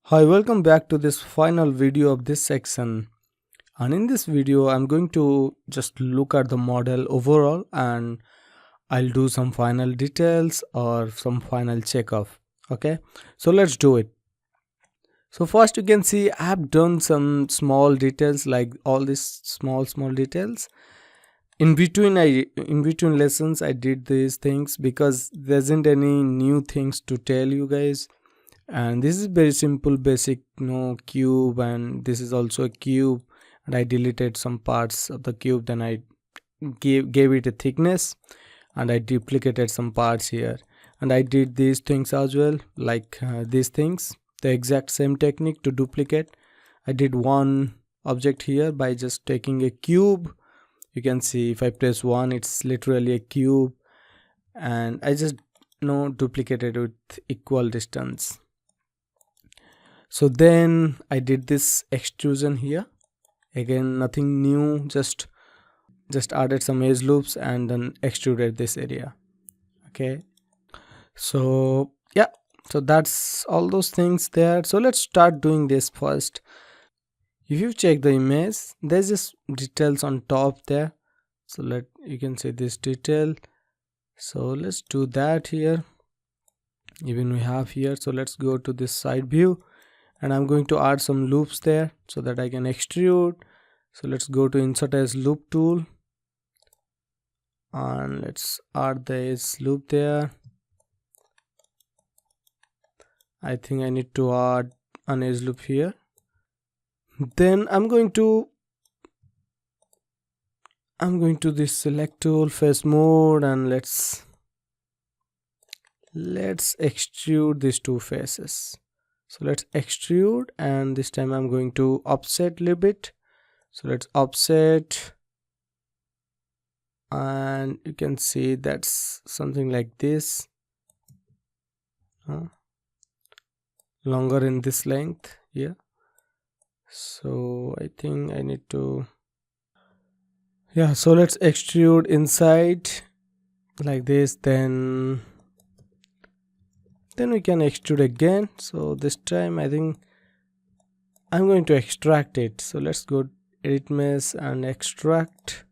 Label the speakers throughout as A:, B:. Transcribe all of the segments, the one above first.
A: Hi, welcome back to this final video of this section. And in this video I'm going to just look at the model overall and I'll do some final details or some final checkoff. Okay, so let's do it. So first you can see I've done some small details, like all these small details. In between lessons I did these things because there isn't any new things to tell you guys. And this is very simple basic cube, and this is also a cube, and I deleted some parts of the cube, then I gave it a thickness, and I duplicated some parts here, and I did these things as well, like these things, the exact same technique to duplicate. I did one object here by just taking a cube. You can see if I press 1, it's literally a cube, and I just duplicated with equal distance. So then I did this extrusion here, again nothing new, just added some edge loops and then extruded this area. Okay, so yeah, so that's all those things there. So let's start doing this first. If you check the image, there's just details on top there, so you can see this detail. So let's do that here. Even we have here, so let's go to this side view, and I'm going to add some loops there so that I can extrude. So let's go to insert as loop tool, and let's add the edge loop there. I think I need to add an edge loop here. Then I'm going to this select tool, face mode, and let's extrude these two faces. So let's extrude, and this time I'm going to offset a little bit. So let's offset, and you can see that's something like this, longer in this length here. So I think I need to, yeah, so let's extrude inside like this, then we can extrude again. So this time I think I'm going to extract it. So let's go edit mesh and extract.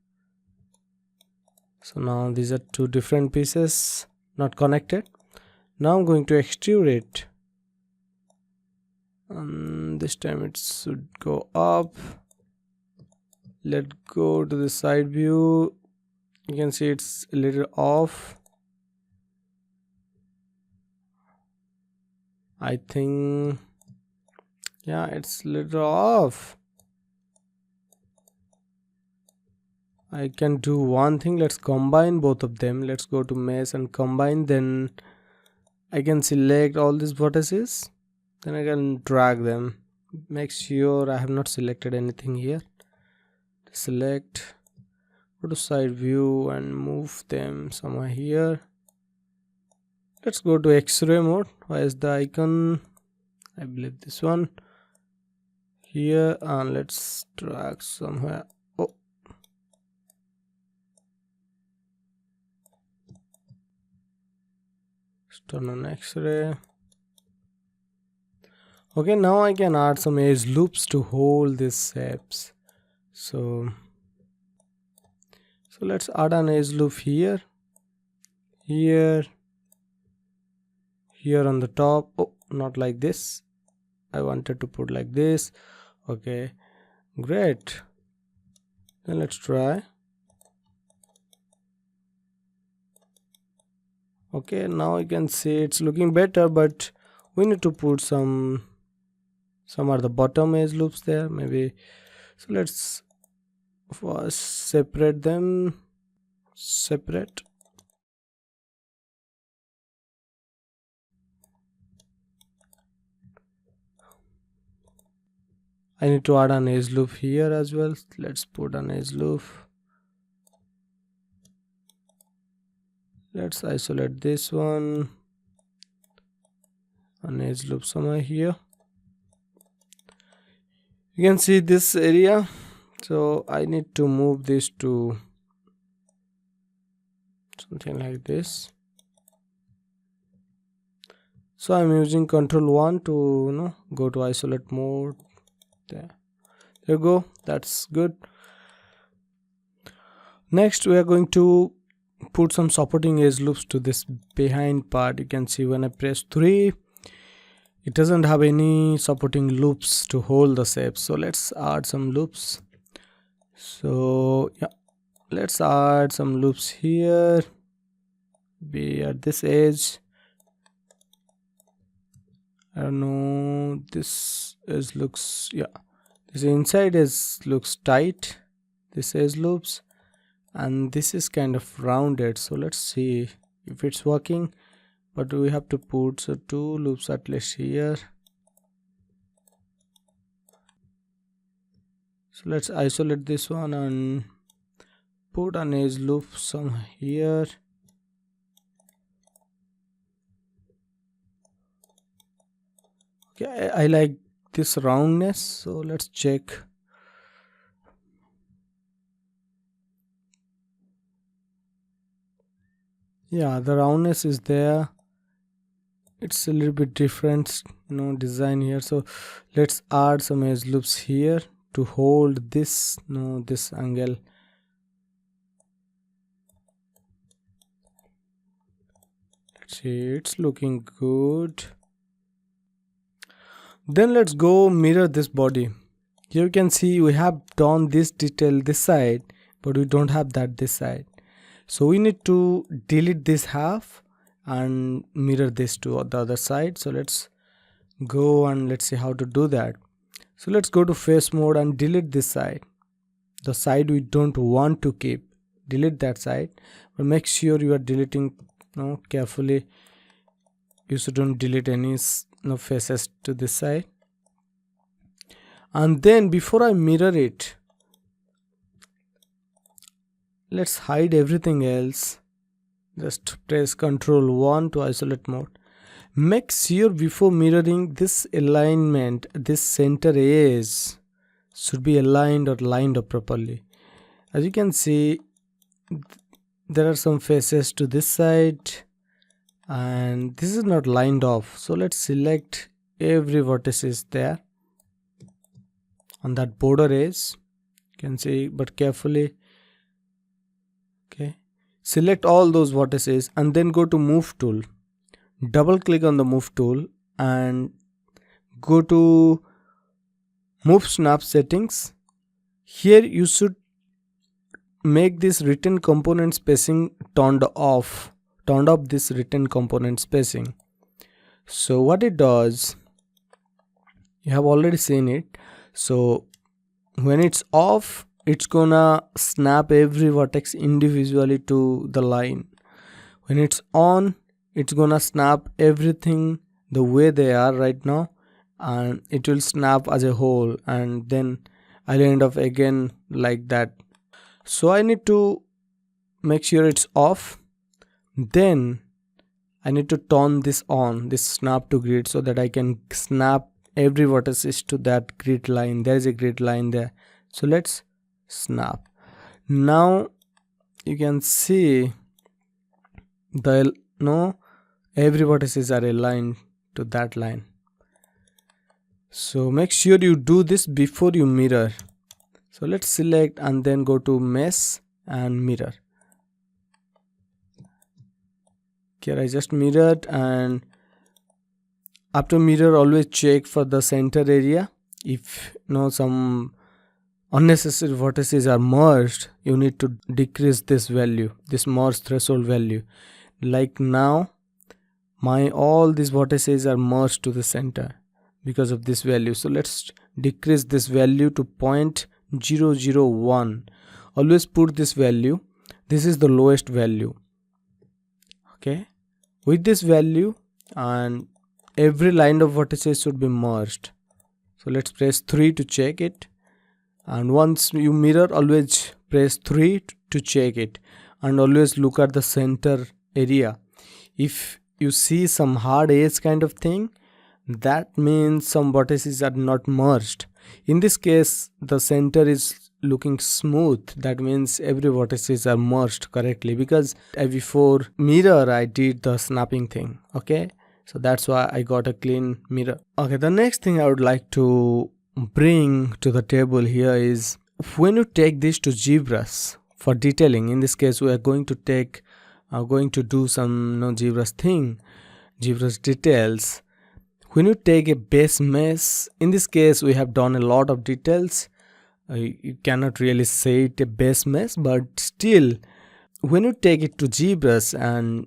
A: So now these are two different pieces, not connected. Now I'm going to extrude it, and this time it should go up. Let's go to the side view. You can see it's a little off. I think, yeah, it's a little off. I can do one thing, let's combine both of them. Let's go to mesh and combine, then I can select all these vertices, then I can drag them. Make sure I have not selected anything here. Select, go to side view and move them somewhere here. Let's go to X-ray mode. Where is the icon? I believe this one here, and let's drag somewhere. Oh, let's turn on X-ray. Okay, now I can add some edge loops to hold these shapes. So let's add an edge loop here, here on the top. Oh, not like this, I wanted to put like this. Okay, great, then let's try. Okay, now you can see it's looking better, but we need to put some at the bottom edge loops there maybe. So let's first separate them. Separate. I need to add an edge loop here as well. Let's put an edge loop. Let's isolate this one, an edge loop somewhere here. You can see this area, so I need to move this to something like this. So I'm using Ctrl+1 to go to isolate mode. There you go, that's good. Next we are going to put some supporting edge loops to this behind part. You can see when I press 3, it doesn't have any supporting loops to hold the shape. So let's add some loops. So yeah, let's add some loops here, be at this edge. I don't know, this edge looks, yeah, this inside edge looks tight, this edge loops, and this is kind of rounded. So let's see if it's working, but we have to put 2 loops at least here. So let's isolate this one and put an edge loop some here. Okay, I like this roundness, so let's check. Yeah, the roundness is there. It's a little bit different design here. So let's add some edge loops here to hold this this angle. Let's see, it's looking good. Then let's go mirror this body. Here you can see we have done this detail this side, but we don't have that this side. So we need to delete this half and mirror this to the other side. So let's go and let's see how to do that. So let's go to face mode and delete this side, the side we don't want to keep. Delete that side, but make sure you are deleting carefully. You shouldn't delete any faces to this side. And then before I mirror it, let's hide everything else. Just press Ctrl+1 to isolate mode. Make sure before mirroring, this alignment, this center edge should be aligned or lined up properly. As you can see, there are some faces to this side and this is not lined off. So let's select every vertex is there on that border edge. You can see, but carefully. Okay, select all those vertices and then go to move tool. Double click on the move tool and go to move snap settings. Here you should make this written component spacing turned off this written component spacing. So what it does, you have already seen it. So when it's off, it's gonna snap every vertex individually to the line. When it's on, it's gonna snap everything the way they are right now, and it will snap as a whole, and then I'll end up again like that. So I need to make sure it's off. Then I need to turn this on, this snap to grid, so that I can snap every vertex to that grid line. There is a grid line there. So let's snap. Now you can see the every vertices are aligned to that line. So make sure you do this before you mirror. So let's select and then go to mesh and mirror. Here I just mirrored, and after mirror always check for the center area. If some unnecessary vertices are merged, you need to decrease this value, this merge threshold value. Like now all these vertices are merged to the center because of this value. So let's decrease this value to 0.001. Always put this value, this is the lowest value. Okay, with this value, and every line of vertices should be merged. So let's press 3 to check it, and once you mirror, always press 3 to check it, and always look at the center area. If you see some hard edge kind of thing, that means some vertices are not merged. In this case, the center is looking smooth. That means every vertices are merged correctly, because before mirror I did the snapping thing. Okay, So that's why I got a clean mirror. Okay, the next thing I would like to bring to the table here is when you take this to ZBrush for detailing. In this case, we are going to do some ZBrush thing, ZBrush details. When you take a base mesh, in this case we have done a lot of details. You cannot really say it a base mesh, but still when you take it to ZBrush and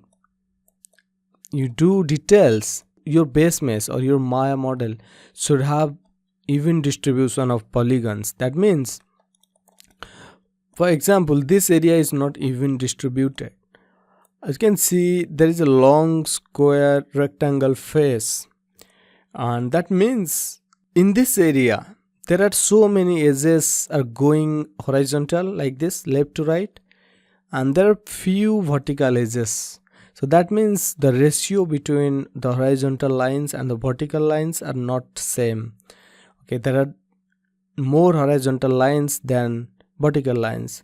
A: you do details, your base mesh or your Maya model should have even distribution of polygons. That means, for example, this area is not even distributed. As you can see, there is a long square rectangle face, and that means in this area there are so many edges are going horizontal like this, left to right, and there are few vertical edges. So that means the ratio between the horizontal lines and the vertical lines are not same. Okay, there are more horizontal lines than vertical lines,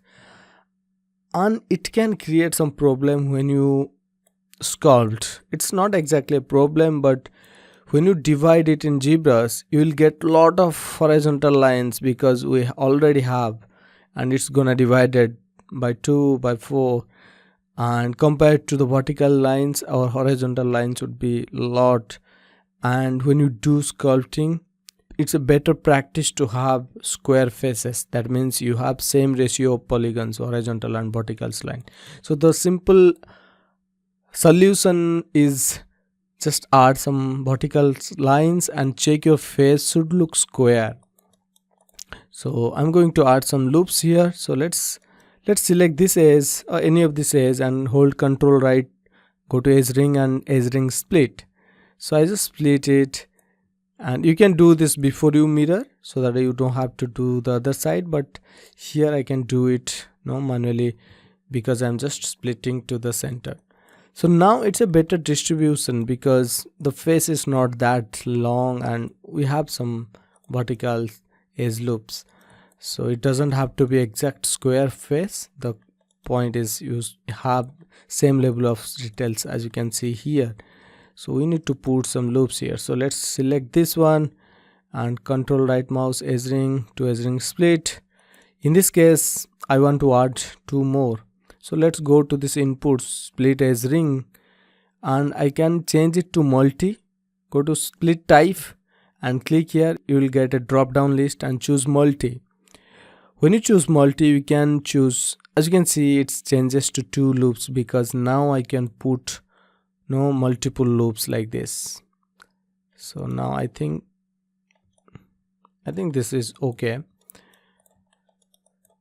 A: and it can create some problem when you sculpt. It's not exactly a problem, but when you divide it in ZBrush, you will get lot of horizontal lines because we already have, and it's gonna divide it by 2 by 4, and compared to the vertical lines, our horizontal lines would be a lot. And when you do sculpting, it's a better practice to have square faces. That means you have same ratio of polygons, horizontal and vertical line. So the simple solution is just add some vertical lines and check your face should look square. So I'm going to add some loops here. So let's select this edge or any of this edge and hold Ctrl right, go to edge ring and edge ring split. So I just split it, and you can do this before you mirror so that you don't have to do the other side, but here I can do it manually because I'm just splitting to the center. So now it's a better distribution because the face is not that long and we have some vertical edge loops. So it doesn't have to be exact square face. The point is you have same level of details as you can see here. So we need to put some loops here. So let's select this one and Ctrl right mouse edge ring to edge ring split. In this case I want to add 2 more. So let's go to this input split edge ring and I can change it to multi. Go to split type and click here. You will get a drop down list and choose multi. When you choose multi, you can choose, as you can see, it changes to 2 loops because now I can put multiple loops like this. So now I think this is okay,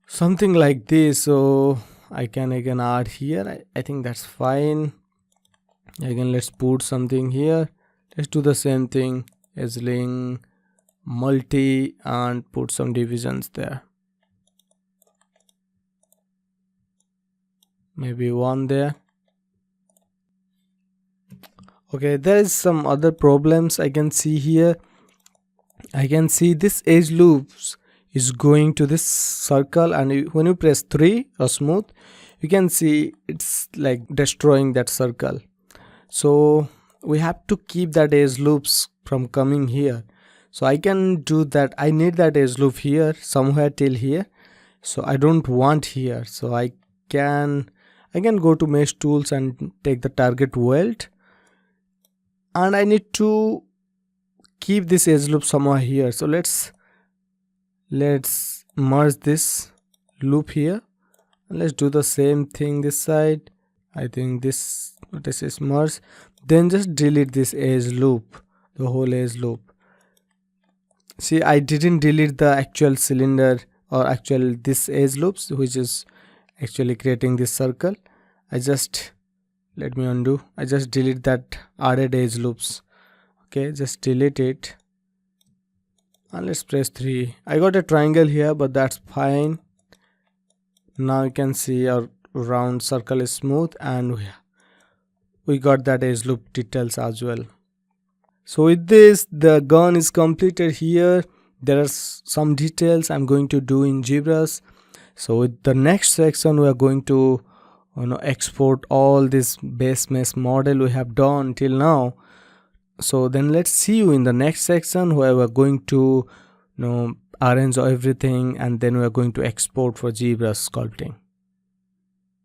A: something like this. So I can again add here. I think that's fine. Again, let's put something here. Let's do the same thing as link multi and put some divisions there. Maybe 1 there. Okay, there is some other problems I can see here. I can see this edge loops is going to this circle, and when you press 3 or smooth, you can see it's like destroying that circle. So we have to keep that edge loops from coming here. So I can do that. I need that edge loop here somewhere till here. So I don't want here. So I can go to mesh tools and take the target weld, and I need to keep this edge loop somewhere here. So let's merge this loop here and let's do the same thing this side. I think this is merged. Then just delete this edge loop, the whole edge loop. See, I didn't delete the actual cylinder or actual this edge loops, which is actually creating this circle. Let me undo. I just delete that added edge loops. Okay, just delete it and let's press 3. I got a triangle here, but that's fine. Now you can see our round circle is smooth and we got that edge loop details as well. So with this, the gun is completed here. There are some details I'm going to do in ZBrush. So with the next section, we are going to export all this base mesh model we have done till now. So then let's see you in the next section, where we're going to arrange everything, and then we're going to export for ZBrush sculpting.